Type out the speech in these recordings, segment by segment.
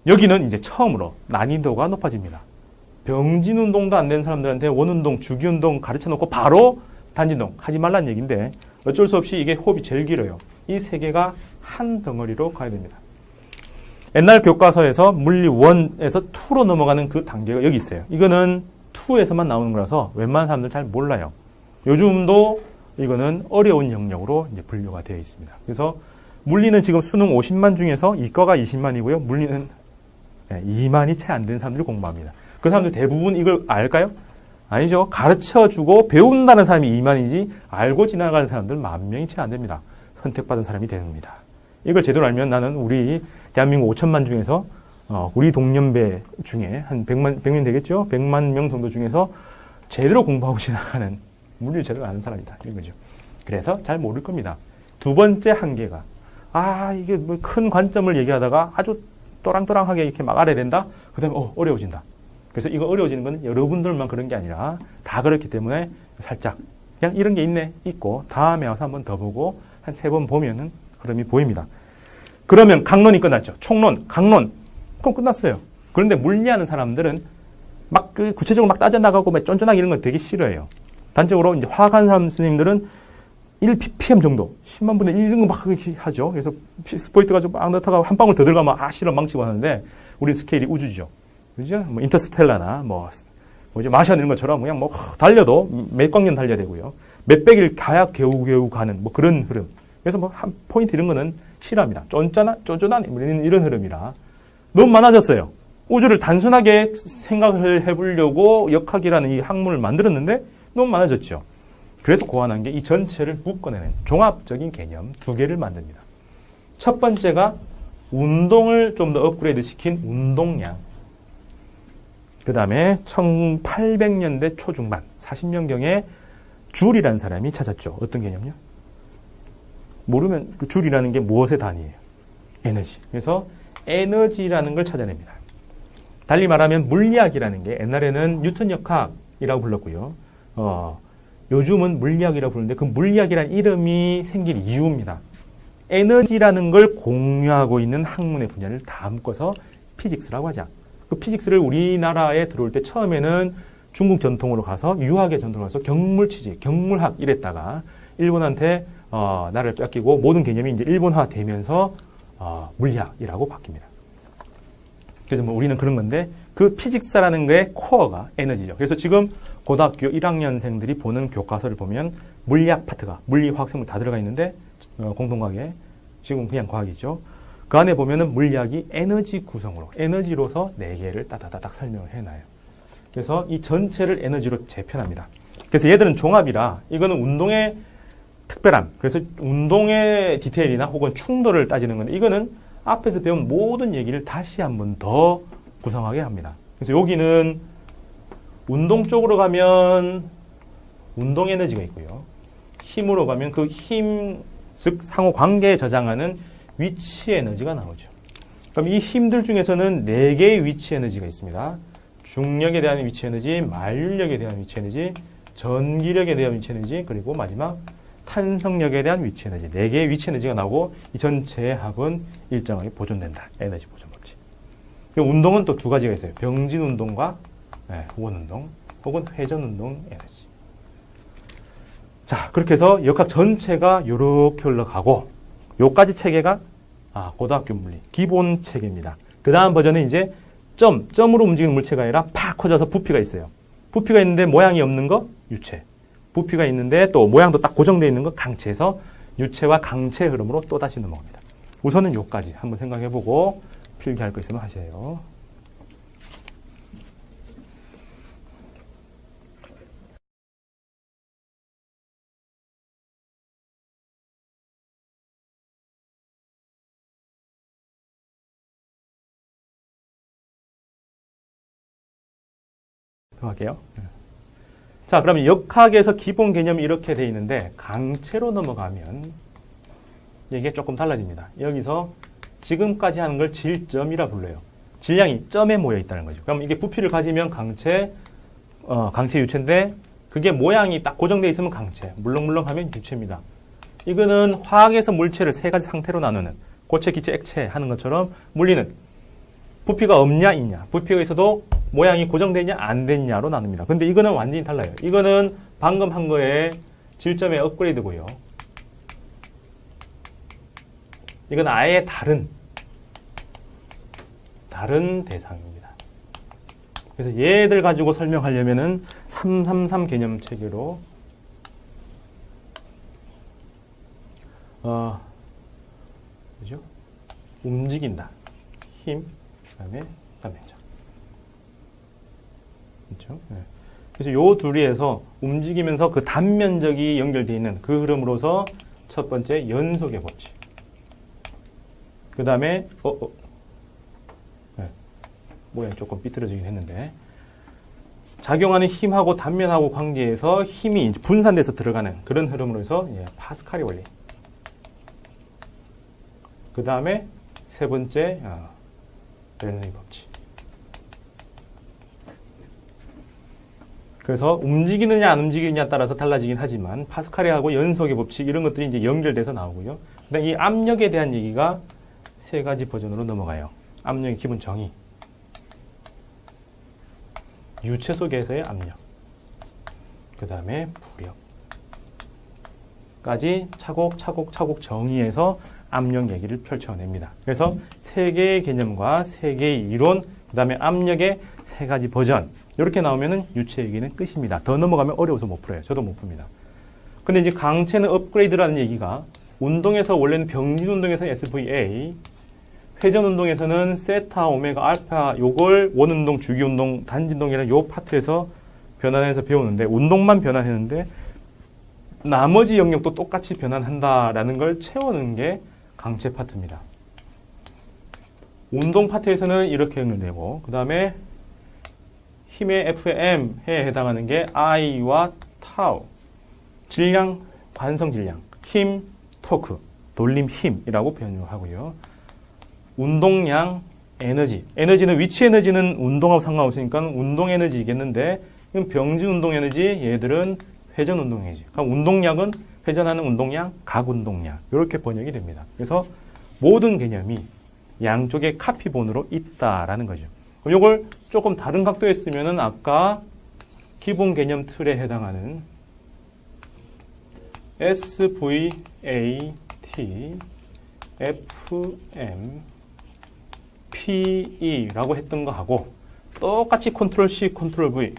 여기는 이제 처음으로 난이도가 높아집니다. 병진운동도 안 되는 사람들한테 원운동, 주기운동 가르쳐 놓고 바로 단진동 하지 말라는 얘기인데 어쩔 수 없이 이게 호흡이 제일 길어요. 이 세 개가 한 덩어리로 가야 됩니다. 옛날 교과서에서 물리 1에서 2로 넘어가는 그 단계가 여기 있어요. 이거는 2에서만 나오는 거라서 웬만한 사람들 잘 몰라요. 요즘도 이거는 어려운 영역으로 이제 분류가 되어 있습니다. 그래서 물리는 지금 수능 50만 중에서 이과가 20만이고요. 물리는 2만이 채 안 되는 사람들이 공부합니다. 그 사람들 대부분 이걸 알까요? 아니죠. 가르쳐주고 배운다는 사람이 2만이지 알고 지나가는 사람들 10,000명이 채 안 됩니다. 선택받은 사람이 됩니다. 이걸 제대로 알면 나는 우리 대한민국 5천만 중에서 우리 동년배 중에 한 100명 되겠죠? 100만 명 정도 중에서 제대로 공부하고 지나가는 물리를 제대로 아는 사람이다. 이거죠. 그래서 잘 모를 겁니다. 두 번째 한계가 이게 뭐 큰 관점을 얘기하다가 아주 또랑또랑하게 이렇게 막 알아야 된다? 그 다음에 어려워진다. 그래서 이거 어려워지는 건 여러분들만 그런 게 아니라 다 그렇기 때문에 살짝 그냥 이런 게 있고 다음에 와서 한번 더 보고 한 3번 보면은 흐름이 보입니다. 그러면 강론이 끝났죠. 총론, 강론. 그럼 끝났어요. 그런데 물리하는 사람들은 막 구체적으로 막 따져나가고 막 쫀쫀하게 이런 거 되게 싫어해요. 단적으로 이제 화학하는 사람 선생님들은 1ppm 정도, 10만 분의 1 이런 거 막 하죠. 그래서 스포이트 가지고 막 넣다가 한 방울 더 들어가면 싫어 망치고 하는데 우리 스케일이 우주죠. 그죠? 뭐 인터스텔라나 뭐지 마시안 이런 것처럼 그냥 뭐 달려도 몇 광년 달려야 되고요. 몇백일 가야 겨우 가는 뭐 그런 흐름. 그래서 뭐 한 포인트 이런 거는 싫어합니다. 쫀쫀한 이런 흐름이라 너무 많아졌어요. 우주를 단순하게 생각을 해보려고 역학이라는 이 학문을 만들었는데 너무 많아졌죠. 그래서 고안한 게 이 전체를 묶어내는 종합적인 개념 2개를 만듭니다. 첫 번째가 운동을 좀 더 업그레이드 시킨 운동량. 그 다음에 1800년대 초중반 40년경에 줄이라는 사람이 찾았죠. 어떤 개념이요? 모르면 그 줄이라는 게 무엇의 단위예요? 에너지. 그래서 에너지라는 걸 찾아냅니다. 달리 말하면 물리학이라는 게 옛날에는 뉴턴 역학이라고 불렀고요. 요즘은 물리학이라고 부르는데 그 물리학이라는 이름이 생길 이유입니다. 에너지라는 걸 공유하고 있는 학문의 분야를 다 묶어서 피직스라고 하자. 그 피직스를 우리나라에 들어올 때 처음에는 중국 전통으로 가서 유학의 전통으로 가서 경물 취직, 경물학 이랬다가 일본한테 나라를 뺏기고 모든 개념이 이제 일본화 되면서 물리학이라고 바뀝니다. 그래서 뭐 우리는 그런 건데 그 피직스라는 거의 코어가 에너지죠. 그래서 지금 고등학교 1학년생들이 보는 교과서를 보면 물리학 파트가 물리, 화학, 생물 다 들어가 있는데 공통과학에 지금 그냥 과학이죠. 그 안에 보면은 물리학이 에너지 구성으로 에너지로서 4개를 따다다닥 설명을 해놔요. 그래서 이 전체를 에너지로 재편합니다. 그래서 얘들은 종합이라 이거는 운동의 특별함. 그래서 운동의 디테일이나 혹은 충돌을 따지는 건데 이거는 앞에서 배운 모든 얘기를 다시 한번 더 구성하게 합니다. 그래서 여기는 운동 쪽으로 가면 운동 에너지가 있고요. 힘으로 가면 그 힘, 즉 상호 관계에 저장하는 위치 에너지가 나오죠. 그럼 이 힘들 중에서는 4개의 위치 에너지가 있습니다. 중력에 대한 위치 에너지, 만류력에 대한 위치 에너지, 전기력에 대한 위치 에너지, 그리고 마지막 탄성력에 대한 위치 에너지. 4개의 위치 에너지가 나오고 이 전체의 합은 일정하게 보존된다. 에너지 보존 법칙. 운동은 또 2가지가 있어요. 병진 운동과 원운동 혹은 회전 운동 에너지. 자, 그렇게 해서 역학 전체가 이렇게 흘러가고 요까지 체계가 고등학교 물리 기본 체계입니다. 그 다음 버전은 이제 점으로 움직이는 물체가 아니라 팍 커져서 부피가 있어요. 부피가 있는데 모양이 없는 거 유체. 부피가 있는데 또 모양도 딱 고정되어 있는 거 강체에서 유체와 강체 흐름으로 또 다시 넘어갑니다. 우선은 요까지 한번 생각해보고 필기할 거 있으면 하세요. 더 할게요. 자, 그러면 역학에서 기본 개념이 이렇게 돼 있는데 강체로 넘어가면 이게 조금 달라집니다. 여기서 지금까지 하는 걸 질점이라 불러요. 질량이 점에 모여 있다는 거죠. 그럼 이게 부피를 가지면 강체 유체인데 그게 모양이 딱 고정되어 있으면 강체, 물렁물렁하면 유체입니다. 이거는 화학에서 물체를 3가지 상태로 나누는 고체, 기체, 액체 하는 것처럼 물리는 부피가 없냐 있냐, 부피가 있어도 모양이 고정되냐 안 되냐로 나눕니다. 근데 이거는 완전히 달라요. 이거는 방금 한 거에 질점의 업그레이드고요. 이건 아예 다른 대상입니다. 그래서 얘들 가지고 설명하려면은 333 개념 체계로 그죠? 움직인다. 힘, 그다음에 단면적. 그렇죠? 네. 그래서 요 둘이에서 움직이면서 그 단면적이 연결되어 있는 그 흐름으로서 첫 번째 연속의 법칙. 그 다음에 네. 모양이 조금 삐뚤어지긴 했는데 작용하는 힘하고 단면하고 관계에서 힘이 분산돼서 들어가는 그런 흐름으로 해서 파스칼의 원리. 그 다음에 세 번째 베르누이 법칙. 그래서 움직이느냐 안 움직이느냐에 따라서 달라지긴 하지만 파스칼하고 연속의 법칙 이런 것들이 이제 연결돼서 나오고요. 그다음에 이 압력에 대한 얘기가 세 가지 버전으로 넘어가요. 압력의 기본 정의, 유체 속에서의 압력, 그 다음에 부력까지 차곡차곡 정의해서 압력 얘기를 펼쳐냅니다. 그래서 세 개의 개념과 세 개의 이론, 그 다음에 압력의 세 가지 버전 이렇게 나오면은 유체 얘기는 끝입니다. 더 넘어가면 어려워서 못 풀어요. 저도 못 풉니다. 근데 이제 강체는 업그레이드라는 얘기가 운동에서 원래는 병진 운동에서 SVA, 회전 운동에서는 세타, 오메가, 알파 요걸 원운동, 주기운동, 단진동이라는 요 파트에서 변환해서 배우는데 운동만 변환했는데 나머지 영역도 똑같이 변환한다라는 걸 채우는 게 강체 파트입니다. 운동 파트에서는 이렇게 연결되고 그 다음에 힘의 FM에 해당하는 게 I와 타우, 질량, 관성 질량, 힘, 토크, 돌림 힘이라고 표현을 하고요. 운동량, 에너지는 위치 에너지는 운동하고 상관없으니까 운동 에너지이겠는데 이건 병진 운동 에너지, 얘들은 회전 운동 에너지. 그럼 운동량은 회전하는 운동량, 각 운동량 이렇게 번역이 됩니다. 그래서 모든 개념이 양쪽에 카피본으로 있다라는 거죠. 그럼 이걸 조금 다른 각도에 쓰면은 아까 기본 개념 틀에 해당하는 SVAT, FM, PE라고 했던 거하고 똑같이 컨트롤 C, 컨트롤 V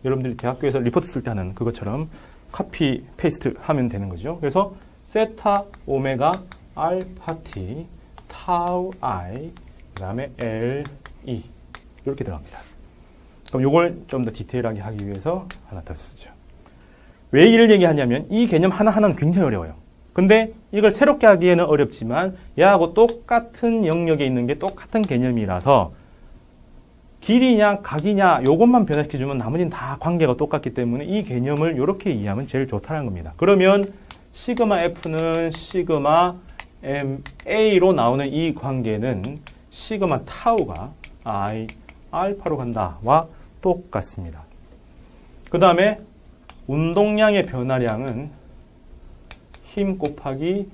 여러분들이 대학교에서 리포트 쓸 때 하는 그것처럼 카피, 페이스트 하면 되는 거죠. 그래서 세타, 오메가, 알파 T, 타우 I, 그 다음에 L, E 이렇게 들어갑니다. 그럼 이걸 좀 더 디테일하게 하기 위해서 하나 더 쓰죠. 왜 이를 얘기하냐면 이 개념 하나하나는 굉장히 어려워요. 근데 이걸 새롭게 하기에는 어렵지만 얘하고 똑같은 영역에 있는 게 똑같은 개념이라서 길이냐 각이냐 요것만 변화시켜주면 나머지는 다 관계가 똑같기 때문에 이 개념을 이렇게 이해하면 제일 좋다는 겁니다. 그러면 시그마 F는 시그마 MA로 나오는 이 관계는 시그마 타우가 I 알파로 간다와 똑같습니다. 그 다음에 운동량의 변화량은 힘 곱하기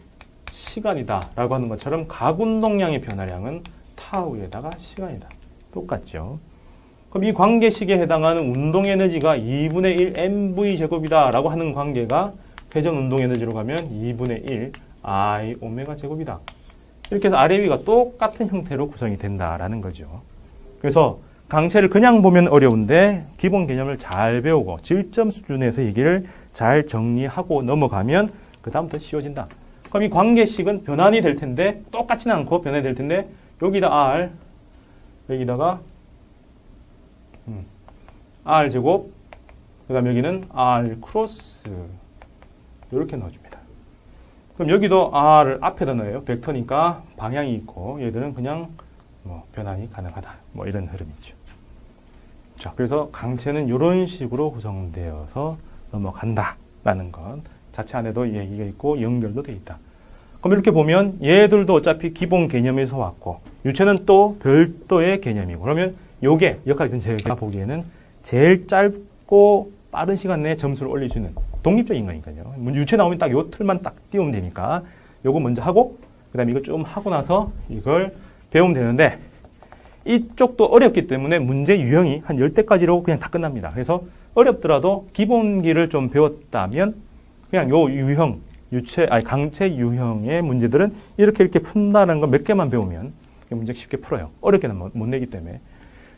시간이다 라고 하는 것처럼 각 운동량의 변화량은 타우에다가 시간이다. 똑같죠. 그럼 이 관계식에 해당하는 운동 에너지가 2분의 1 mv 제곱이다 라고 하는 관계가 회전 운동 에너지로 가면 2분의 1 I 오메가 제곱이다. 이렇게 해서 아래 위가 똑같은 형태로 구성이 된다라는 거죠. 그래서 강체를 그냥 보면 어려운데 기본 개념을 잘 배우고 질점 수준에서 얘기를 잘 정리하고 넘어가면 그 다음부터 쉬워진다. 그럼 이 관계식은 변환이 될 텐데 똑같지는 않고 변환이 될 텐데 여기다 R 여기다가 R 제곱 그 다음 여기는 R 크로스 이렇게 넣어줍니다. 그럼 여기도 R을 앞에다 넣어요. 벡터니까 방향이 있고 얘들은 그냥 변환이 가능하다. 이런 흐름이죠. 자, 그래서 강체는 이런 식으로 구성되어서 넘어간다라는 건 자체 안에도 얘기가 있고 연결도 되어 있다. 그럼 이렇게 보면 얘들도 어차피 기본 개념에서 왔고 유체는 또 별도의 개념이고 그러면 요게 역학에서는 제가 보기에는 제일 짧고 빠른 시간 내에 점수를 올릴 수 있는 독립적인 거니까요. 유체 나오면 딱 요 틀만 딱 띄우면 되니까 요거 먼저 하고 그 다음에 이거 좀 하고 나서 이걸 배우면 되는데 이쪽도 어렵기 때문에 문제 유형이 한 10대까지로 그냥 다 끝납니다. 그래서 어렵더라도 기본기를 좀 배웠다면 그냥 요 유형, 강체 유형의 문제들은 이렇게 푼다는 거 몇 개만 배우면 문제 쉽게 풀어요. 어렵게는 못 내기 때문에.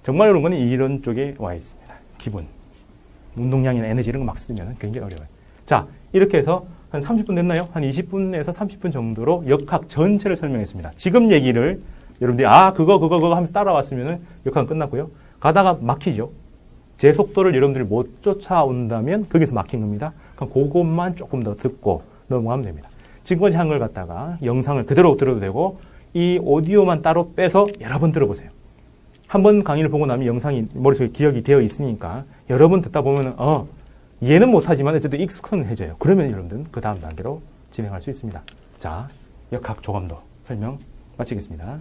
정말 어려운 건 이런 쪽에 와 있습니다. 기본. 운동량이나 에너지 이런 거 막 쓰면 굉장히 어려워요. 자, 이렇게 해서 한 30분 됐나요? 한 20분에서 30분 정도로 역학 전체를 설명했습니다. 지금 얘기를 여러분들이 그거 하면서 따라왔으면 역학은 끝났고요. 가다가 막히죠. 제 속도를 여러분들이 못 쫓아온다면 거기서 막힌 겁니다. 그럼 그것만 조금 더 듣고 넘어가면 됩니다. 지금까지 한 걸 갖다가 영상을 그대로 들어도 되고 이 오디오만 따로 빼서 여러 번 들어보세요. 한 번 강의를 보고 나면 영상이 머릿속에 기억이 되어 있으니까 여러 번 듣다 보면 이해는 못하지만 어쨌든 익숙해져요. 그러면 여러분들은 그 다음 단계로 진행할 수 있습니다. 자, 역학 조감도 설명 마치겠습니다.